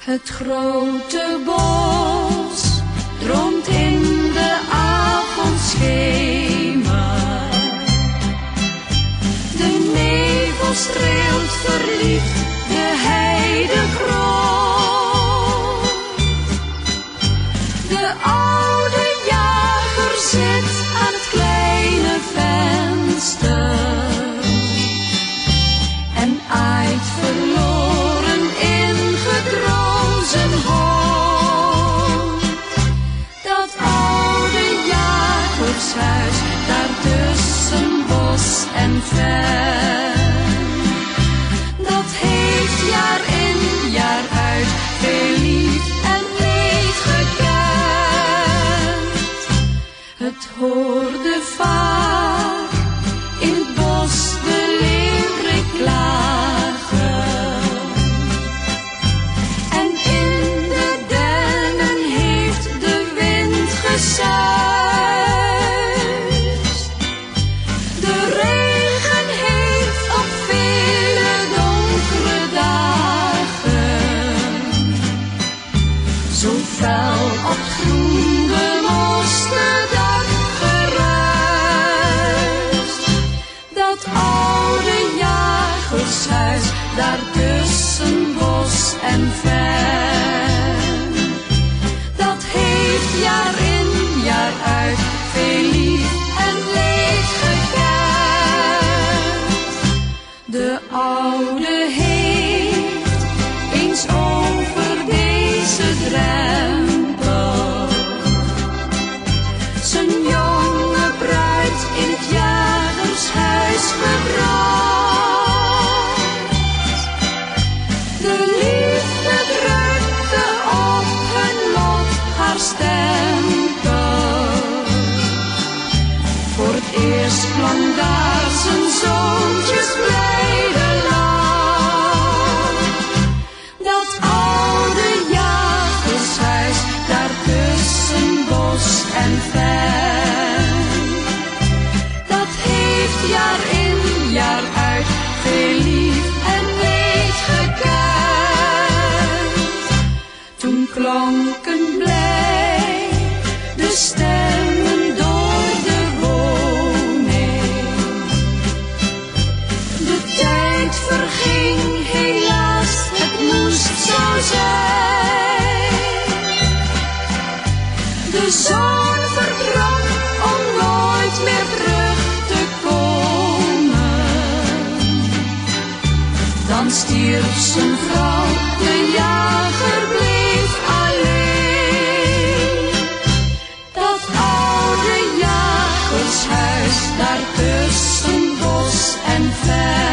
Het grote bos droomt in de avondschemer. De nevel streelt verliefd de heide groot. De oude jager zit aan het kleine venster en aait verloren in gedroom zijn hoofd. Dat oude jagershuis daar tussen bos en ven, dat heeft jaar in jaar uit veel lief en leed gekend. Het hoorde vaak in het bos de leeuwerik klagen, en in de dennen heeft de wind gesuisd. De regen heeft op vele donkere dagen zo fel op groen bemoste dak geruist. Dat oude jagershuis daar tussen bos en ven, dat heeft jaar in jaar uit veel lief en leed gekend. De oude heeft eens over deze drempel zijn jonge bruid in het jagershuis gebracht. De liefde drukte op hun lot haar stempel. Voor het eerst klonk daar zijn zoontjes blijde lach. Dat oude jagershuis daar tussen bos en ven, dat heeft jaar in jaar uit veel lief en leed gekend. Toen klonken blij de stemmen door de woning. De tijd verging helaas, het moest zo zijn. De zoon vertrok om nooit meer terug te komen. Dan stierf zijn vrouw, de jager bleef alleen. Dat oude jagershuis daar tussen bos en ven,